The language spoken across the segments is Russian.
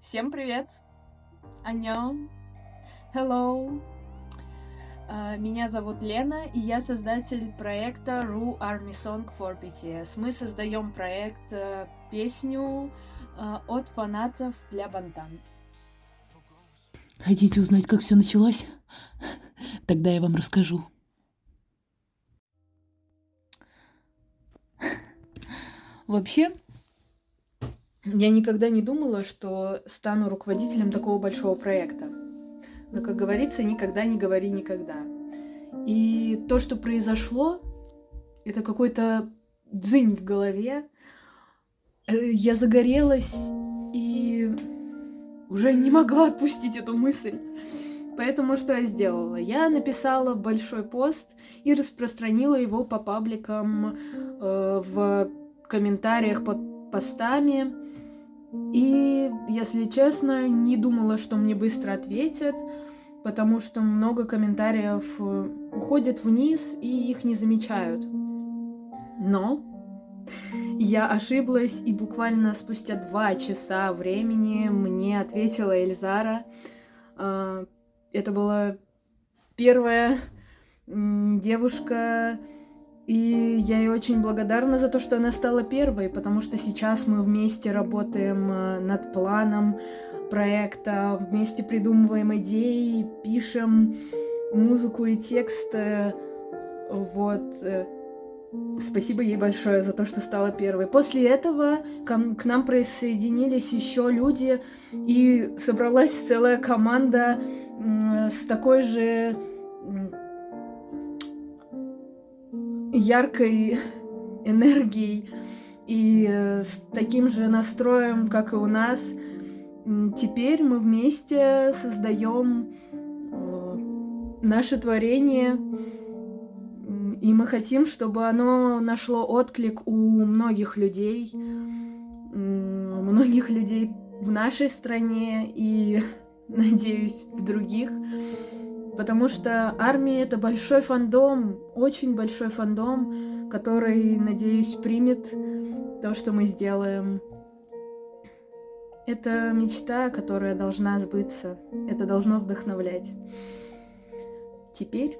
Всем привет! Аньон! Hello! Меня зовут Лена, и я создатель проекта Ru Army Song for BTS. Мы создаем проект песню от фанатов для Бантан. Хотите узнать, как все началось? Тогда я вам расскажу. Вообще, я никогда не думала, что стану руководителем такого большого проекта. Но, как говорится, никогда не говори никогда. И то, что произошло, это какой-то дзынь в голове. Я загорелась и уже не могла отпустить эту мысль. Поэтому что я сделала? Я написала большой пост и распространила его по пабликам в комментариях под постами. И, если честно, не думала, что мне быстро ответят, потому что много комментариев уходят вниз и их не замечают. Но я ошиблась, и буквально спустя 2 часа времени мне ответила Эльзара. Это была первая девушка, и я ей очень благодарна за то, что она стала первой, потому что сейчас мы вместе работаем над планом проекта, вместе придумываем идеи, пишем музыку и тексты. Вот. Спасибо ей большое за то, что стала первой. После этого к нам присоединились еще люди, и собралась целая команда с такой же яркой энергией и с таким же настроем, как и у нас. Теперь мы вместе создаем наше творение, и мы хотим, чтобы оно нашло отклик у многих людей в нашей стране и, надеюсь, в других. Потому что армия — это большой фандом, очень большой фандом, который, надеюсь, примет то, что мы сделаем. Это мечта, которая должна сбыться. Это должно вдохновлять. Теперь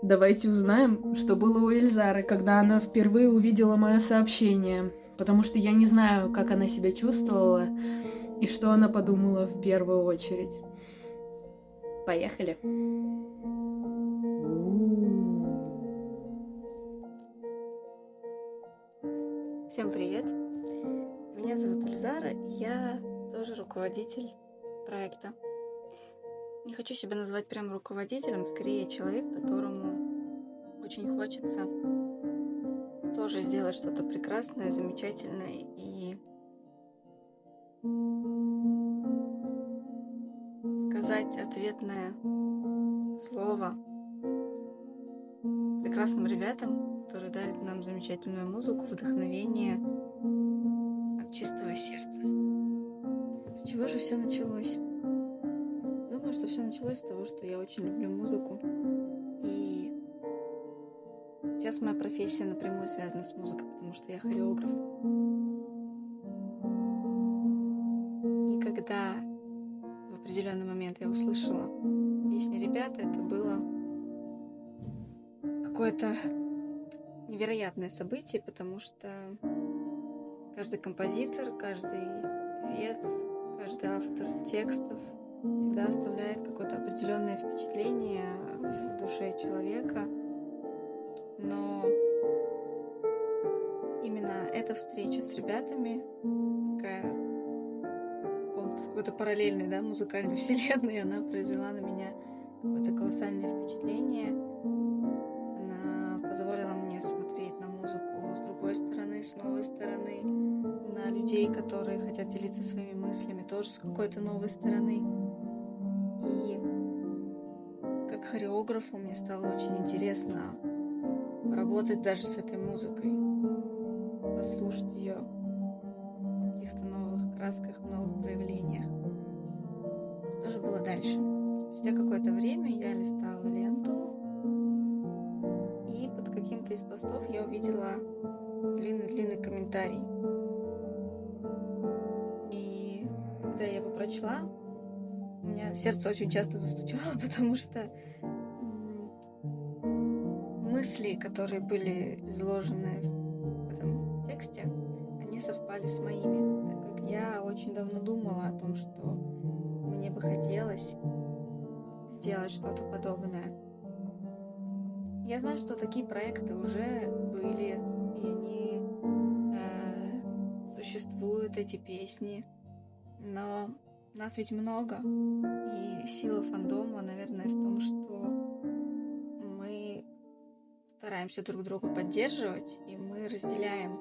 давайте узнаем, что было у Эльзары, когда она впервые увидела мое сообщение. Потому что я не знаю, как она себя чувствовала и что она подумала в первую очередь. Поехали! Всем привет! Меня зовут Эльзара, и я тоже руководитель проекта. Не хочу себя назвать прям руководителем, скорее человек, которому очень хочется тоже сделать что-то прекрасное, замечательное и сказать ответное слово прекрасным ребятам, которые дарят нам замечательную музыку, вдохновение от чистого сердца. С чего же все началось? Думаю, что все началось с того, что я очень люблю музыку. И сейчас моя профессия напрямую связана с музыкой, потому что я хореограф. И когда в определенный момент я услышала песни ребят, это было какое-то невероятное событие, потому что каждый композитор, каждый певец, каждый автор текстов всегда оставляет какое-то определенное впечатление в душе человека. Но именно эта встреча с ребятами, такая в какой-то параллельной, музыкальной вселенной, она произвела на меня какое-то колоссальное впечатление. Она позволила мне смотреть на музыку с другой стороны, с новой стороны, на людей, которые хотят делиться своими мыслями, тоже с какой-то новой стороны. И как хореографу мне стало очень интересно поработать даже с этой музыкой, послушать ее в каких-то новых красках, в новых проявлениях. Что же было дальше? Спустя какое-то время я листала ленту, и под каким-то из постов я увидела длинный-длинный комментарий. И когда я его прочла, у меня сердце очень часто застучало, потому что мысли, которые были изложены в этом тексте, они совпали с моими, так как я очень давно думала о том, что мне бы хотелось сделать что-то подобное. Я знаю, что такие проекты уже были, и они существуют, эти песни, но нас ведь много, и сила фандома, наверное, в том, что мы стараемся друг друга поддерживать, и мы разделяем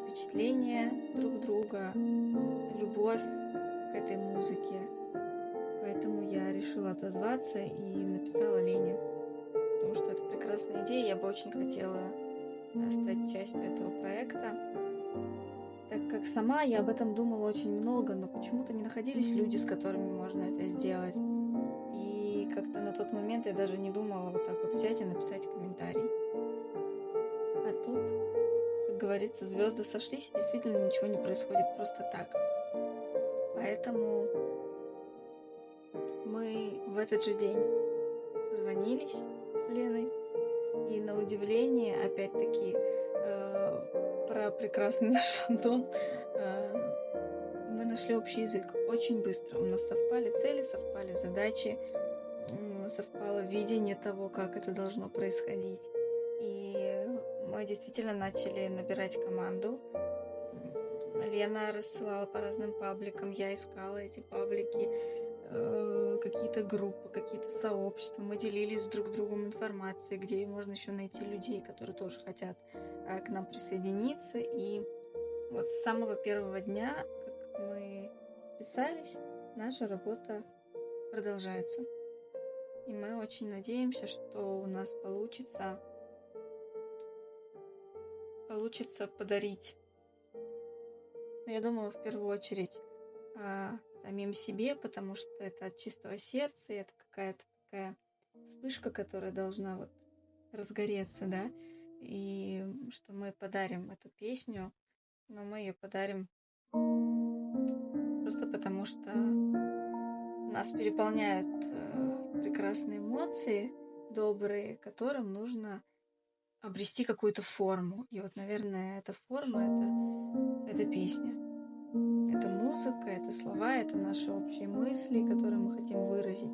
впечатления друг друга, любовь к этой музыке. Поэтому я решила отозваться и написала Лене, потому что это прекрасная идея, я бы очень хотела стать частью этого проекта, так как сама я об этом думала очень много, но почему-то не находились люди, с которыми можно это сделать. И как-то на тот момент я даже не думала вот так вот взять и написать комментарий. А тут, как говорится, звезды сошлись, и действительно ничего не происходит просто так. Поэтому мы в этот же день созвонились с Леной, и на удивление, опять-таки, про прекрасный наш фандом, мы нашли общий язык очень быстро. У нас совпали цели, совпали задачи, совпало видение того, как это должно происходить. И мы действительно начали набирать команду. Лена рассылала по разным пабликам, я искала эти паблики, какие-то группы, какие-то сообщества. Мы делились друг с другом информацией, где можно еще найти людей, которые тоже хотят к нам присоединиться. И вот с самого первого дня, как мы списались, наша работа продолжается. И мы очень надеемся, что у нас получится подарить, я думаю, в первую очередь самим себе, потому что это от чистого сердца, и это какая-то такая вспышка, которая должна вот разгореться, да, и что мы подарим эту песню, но мы ее подарим просто потому, что нас переполняют прекрасные эмоции, добрые, которым нужно обрести какую-то форму. И вот, наверное, эта форма — это песня. Это музыка, это слова, это наши общие мысли, которые мы хотим выразить.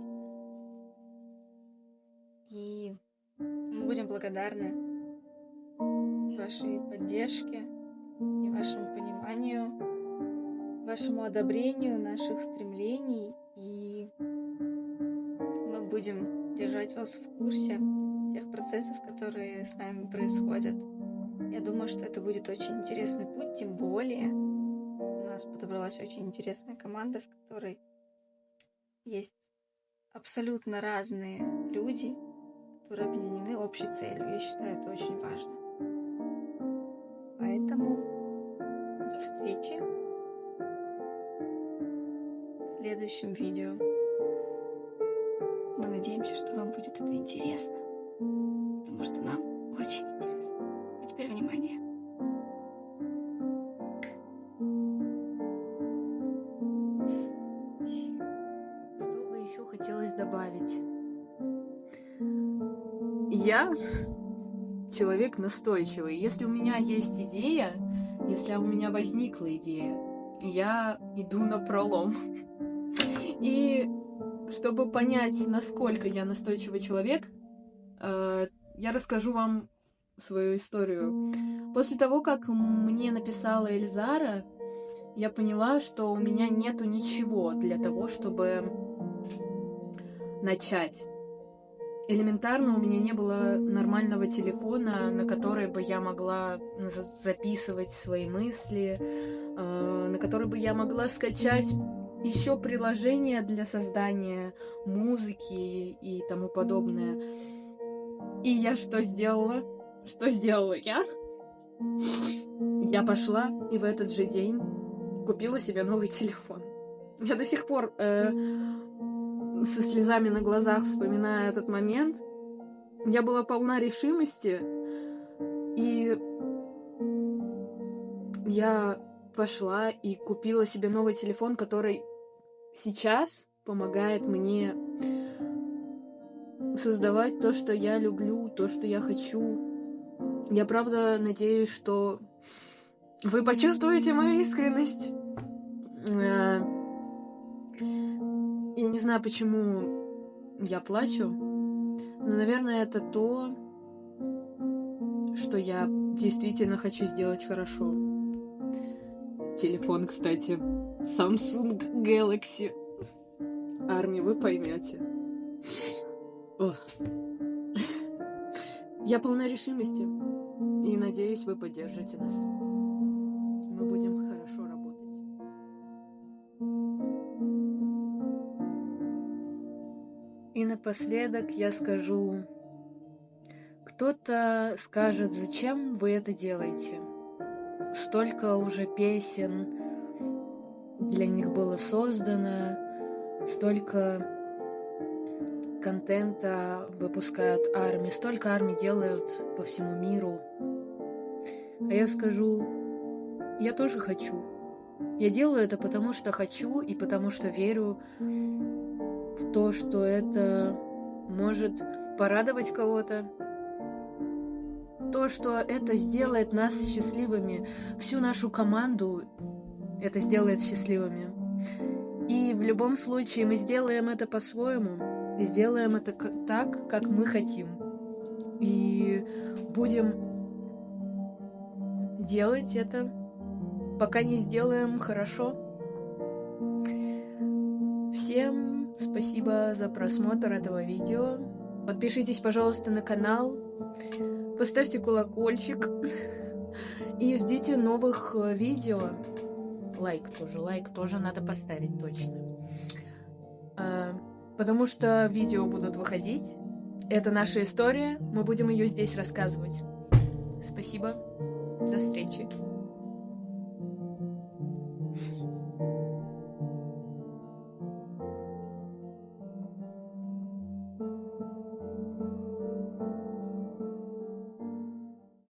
И мы будем благодарны вашей поддержке и вашему пониманию, вашему одобрению наших стремлений. И мы будем держать вас в курсе тех процессов, которые с нами происходят. Я думаю, что это будет очень интересный путь, тем более у нас подобралась очень интересная команда, в которой есть абсолютно разные люди, которые объединены общей целью. Я считаю, это очень важно. Поэтому до встречи в следующем видео. Мы надеемся, что вам будет это интересно, потому что нам очень интересно. А теперь внимание. Что бы еще хотелось добавить? Я человек настойчивый. Если у меня есть идея, если у меня возникла идея, я иду напролом. И чтобы понять, насколько я настойчивый человек, я расскажу вам свою историю. После того, как мне написала Эльзара, я поняла, что у меня нету ничего для того, чтобы начать. Элементарно у меня не было нормального телефона, на который бы я могла записывать свои мысли, на который бы я могла скачать еще приложения для создания музыки и тому подобное. И я что сделала? Что сделала я? Я пошла и в этот же день купила себе новый телефон. Я до сих пор со слезами на глазах вспоминаю этот момент. Я была полна решимости, и я пошла и купила себе новый телефон, который сейчас помогает мне создавать то, что я люблю, то, что я хочу. Я правда надеюсь, что вы почувствуете мою искренность. Я не знаю, почему я плачу, но, наверное, это то, что я действительно хочу сделать хорошо. Телефон, кстати, Samsung Galaxy. Арми, вы поймете. Я полна решимости и надеюсь, вы поддержите нас. Мы будем хорошо работать. И напоследок я скажу, кто-то скажет, зачем вы это делаете? Столько уже песен для них было создано, столько контента выпускают армии, столько армий делают по всему миру. А я скажу, я тоже хочу. Я делаю это потому, что хочу и потому, что верю в то, что это может порадовать кого-то. То, что это сделает нас счастливыми, всю нашу команду это сделает счастливыми. И в любом случае мы сделаем это по-своему, сделаем это так, как мы хотим. И будем делать это, пока не сделаем хорошо. Всем спасибо за просмотр этого видео. Подпишитесь, пожалуйста, на канал. Поставьте колокольчик и ждите новых видео. Лайк тоже надо поставить точно. Потому что видео будут выходить. Это наша история, мы будем ее здесь рассказывать. Спасибо, до встречи.